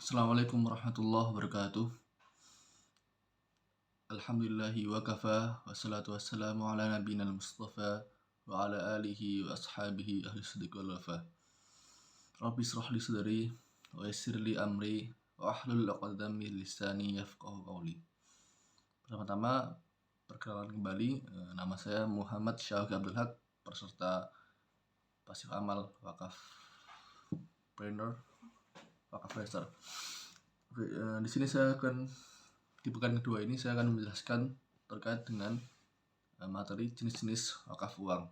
Assalamualaikum warahmatullahi wabarakatuh. Alhamdulillahi wa kafa wassalatu wassalamu ala nabiyina al-mustafa wa ala alihi wa ashabihi ahli siddiq wal wafa. Rabbi israh li sadri wa yassir li amri wa ahlul 'uqdatam min lisani yafqahu qawli. Pertama-tama perkenalan kembali, nama saya Muhammad Syauqi Abdul Haq, peserta pasif amal wakaf planner, wakaf racer. Oke, di sini saya akan di pekan kedua ini saya akan menjelaskan terkait dengan materi jenis-jenis wakaf uang.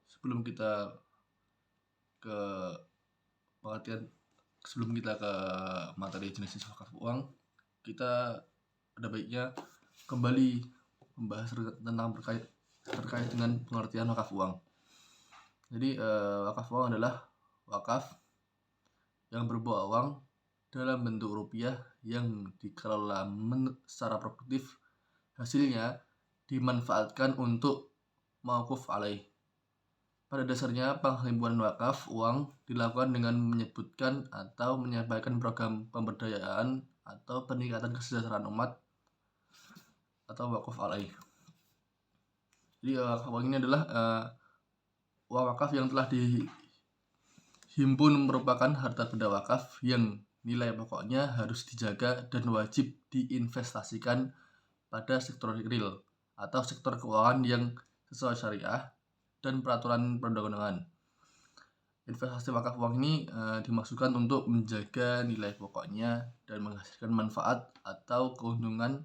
Sebelum kita ke materi jenis-jenis wakaf uang, kita ada baiknya kembali membahas tentang terkait dengan pengertian wakaf uang. Jadi wakaf uang adalah wakaf yang berupa uang dalam bentuk rupiah yang dikelola secara produktif, hasilnya dimanfaatkan untuk mauquf alaih. Pada dasarnya, penghimpunan wakaf uang dilakukan dengan menyebutkan atau menyampaikan program pemberdayaan atau peningkatan kesejahteraan umat atau wakaf alaih. Jadi wakaf uang ini adalah uang wakaf yang telah dihimpun, merupakan harta benda wakaf yang nilai pokoknya harus dijaga dan wajib diinvestasikan pada sektor real atau sektor keuangan yang sesuai syariah dan peraturan perundang-undangan. Investasi wakaf uang ini dimaksudkan untuk menjaga nilai pokoknya dan menghasilkan manfaat atau keuntungan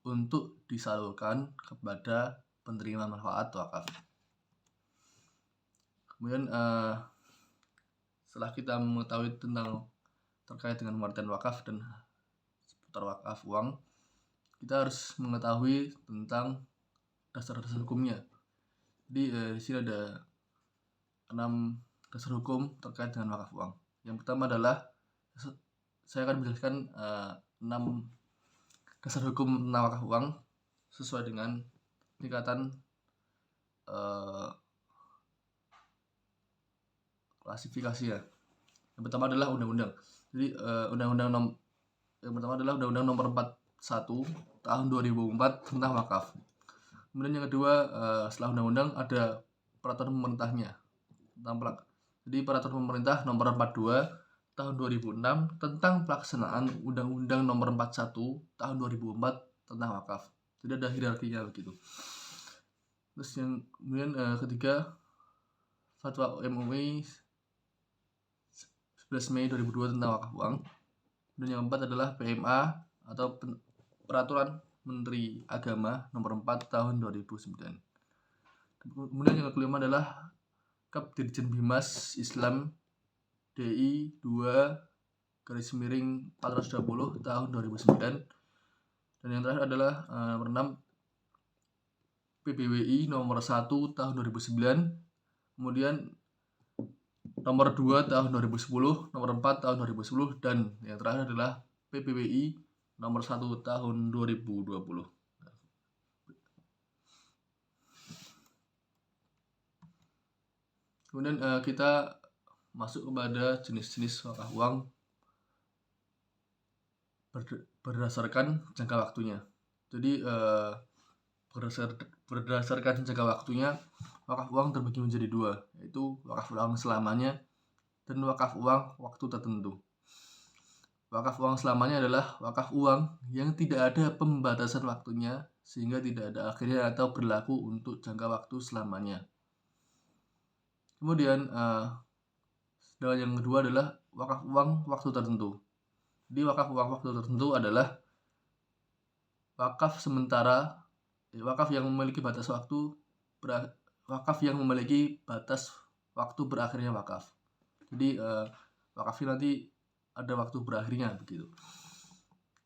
untuk disalurkan kepada penerima manfaat wakaf. Kemudian setelah kita mengetahui terkait dengan pengertian wakaf dan seputar wakaf uang, kita harus mengetahui tentang dasar-dasar hukumnya. Jadi di sini ada 6 dasar hukum terkait dengan wakaf uang. Yang pertama adalah saya akan menjelaskan 6 dasar hukum tentang wakaf uang sesuai dengan tingkatan klasifikasi ya. Yang pertama adalah undang-undang. Jadi yang pertama adalah Undang-Undang Nomor 41 Tahun 2004 tentang wakaf. Kemudian yang kedua, setelah undang-undang ada peraturan pemerintahnya tentang Jadi peraturan pemerintah Nomor 42 Tahun 2006 tentang pelaksanaan Undang-Undang Nomor 41 Tahun 2004 tentang wakaf. Jadi ada hierarkinya begitu. Terus yang kemudian ketiga, Fatwa MUI 11 Mei 2002 tentang wakaf uang. Dan yang keempat adalah PMA atau Peraturan Menteri Agama Nomor 4 Tahun 2009. Kemudian yang kelima adalah Kep Dirjen Bimas Islam DI 2/420 Tahun 2009. Dan yang terakhir adalah nomor 6 PBWI Nomor 1 Tahun 2009. Kemudian Nomor 2 Tahun 2010, Nomor 4 Tahun 2010, dan yang terakhir adalah PBWI Nomor 1 Tahun 2020. Kemudian kita masuk kepada jenis-jenis wakaf uang berdasarkan jangka waktunya. Jadi berdasarkan jangka waktunya, wakaf uang terbagi menjadi dua, yaitu wakaf uang selamanya dan wakaf uang waktu tertentu. Wakaf uang selamanya adalah wakaf uang yang tidak ada pembatasan waktunya sehingga tidak ada akhirnya atau berlaku untuk jangka waktu selamanya. Kemudian yang kedua adalah wakaf uang waktu tertentu. Jadi wakaf uang waktu tertentu adalah wakaf sementara, wakaf yang memiliki batas waktu berakhirnya wakaf. Jadi wakaf ini nanti ada waktu berakhirnya begitu.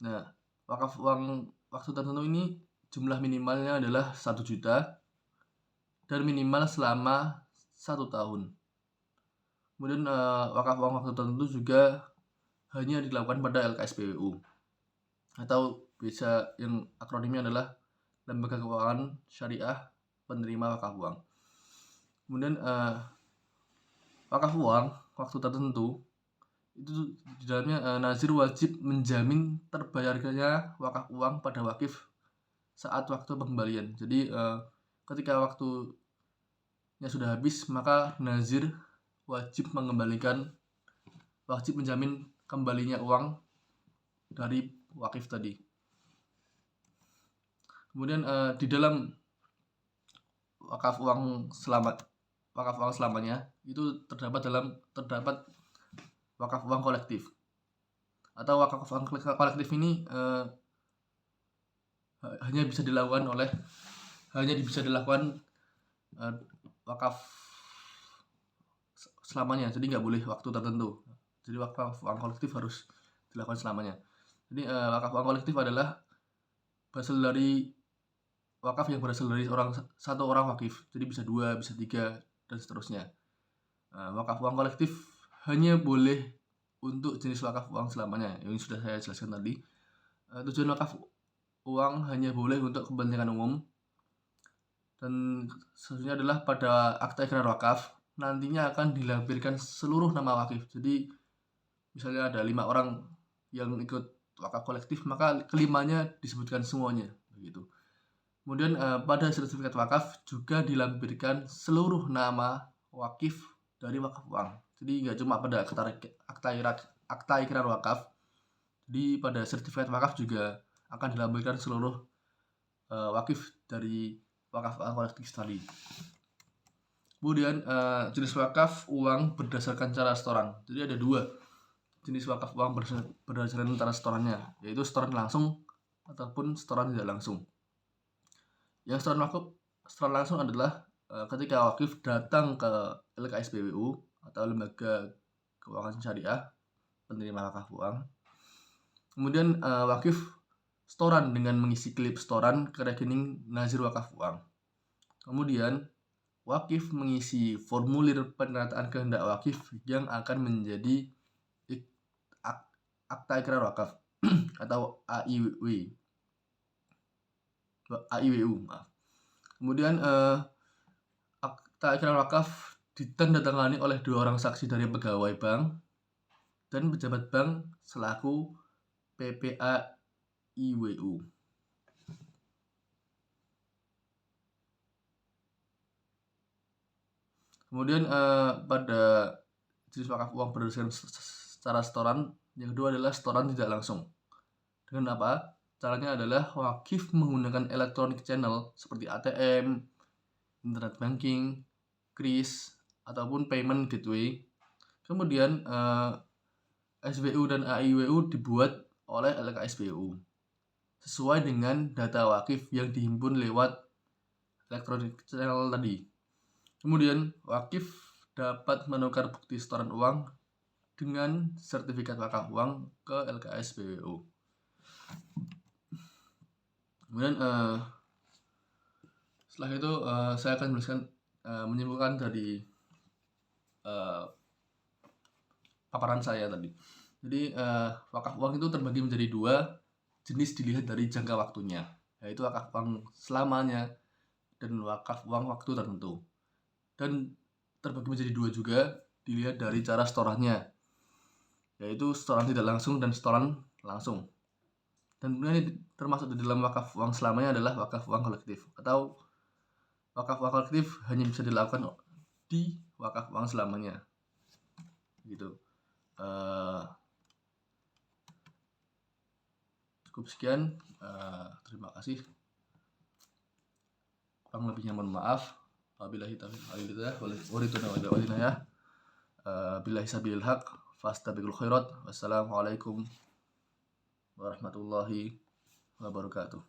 Nah, wakaf uang waktu tertentu ini jumlah minimalnya adalah 1 juta dan minimal selama 1 tahun. Kemudian wakaf uang waktu tertentu juga hanya dilakukan pada LKSPWU atau bisa yang akronimnya adalah Lembaga Keuangan Syariah Penerima Wakaf Uang. Kemudian wakaf uang waktu tertentu Itu di dalamnya nazir wajib menjamin terbayarnya wakaf uang pada wakif saat waktu pengembalian. Jadi ketika waktunya sudah habis, maka nazir wajib menjamin kembalinya uang dari wakif tadi. Kemudian di dalam wakaf uang selamanya itu terdapat wakaf uang kolektif. Atau wakaf uang kolektif ini hanya bisa dilakukan wakaf selamanya, jadi nggak boleh waktu tertentu. Jadi wakaf uang kolektif harus dilakukan selamanya. Jadi wakaf uang kolektif adalah berasal dari wakaf yang berasal dari satu orang wakif, jadi bisa 2, bisa 3, dan seterusnya. Wakaf uang kolektif hanya boleh untuk jenis wakaf uang selamanya, yang sudah saya jelaskan tadi. Tujuan wakaf uang hanya boleh untuk kepentingan umum, dan selanjutnya adalah pada akta ikrar wakaf nantinya akan dilampirkan seluruh nama wakif. Jadi misalnya ada 5 orang yang ikut wakaf kolektif, maka kelimanya disebutkan semuanya begitu. Kemudian pada sertifikat wakaf juga dilampirkan seluruh nama wakif dari wakaf uang. Jadi nggak cuma pada akta ikrar wakaf, jadi pada sertifikat wakaf juga akan dilampirkan seluruh wakif dari wakaf uang kolektif tadi. Kemudian jenis wakaf uang berdasarkan cara setoran. Jadi ada 2 jenis wakaf uang berdasarkan cara setorannya, yaitu setoran langsung ataupun setoran tidak langsung. Yang setoran langsung adalah ketika wakif datang ke LKSPWU atau Lembaga Keuangan Syariah penerima wakaf uang. Kemudian wakif setoran dengan mengisi klip setoran ke rekening nazir wakaf uang. Kemudian wakif mengisi formulir pernyataan kehendak wakif yang akan menjadi akta ikrar wakaf atau AIWU. Kemudian akta ikrar wakaf ditandatangani oleh 2 orang saksi dari pegawai bank dan pejabat bank selaku PPA IWU. Kemudian pada jenis wakaf uang berdasarkan secara setoran, yang kedua adalah setoran tidak langsung. Dengan apa? Caranya adalah wakif menggunakan electronic channel seperti ATM, internet banking, kris, ataupun payment gateway. Kemudian SWU dan AIWU dibuat oleh LKSPWU sesuai dengan data wakif yang dihimpun lewat electronic channel tadi. Kemudian wakif dapat menukar bukti setoran uang dengan sertifikat wakaf uang ke LKSPWU. Kemudian setelah itu saya akan menyimpulkan dari paparan saya tadi. Jadi wakaf uang itu terbagi menjadi 2 jenis dilihat dari jangka waktunya, yaitu wakaf uang selamanya dan wakaf uang waktu tertentu. Dan terbagi menjadi 2 juga dilihat dari cara setorannya, yaitu setoran tidak langsung dan setoran langsung. Dan kemudian termasuk di dalam wakaf uang selamanya adalah wakaf uang kolektif, atau wakaf uang kolektif hanya bisa dilakukan di wakaf uang selamanya gitu. Cukup sekian, terima kasih. Kurang lebihnya mohon maaf. Wabillahi taufiq wal hidayah. Billahi sabilil haq fastabiqul khairat. Wassalamualaikum warahmatullahi wabarakatuh.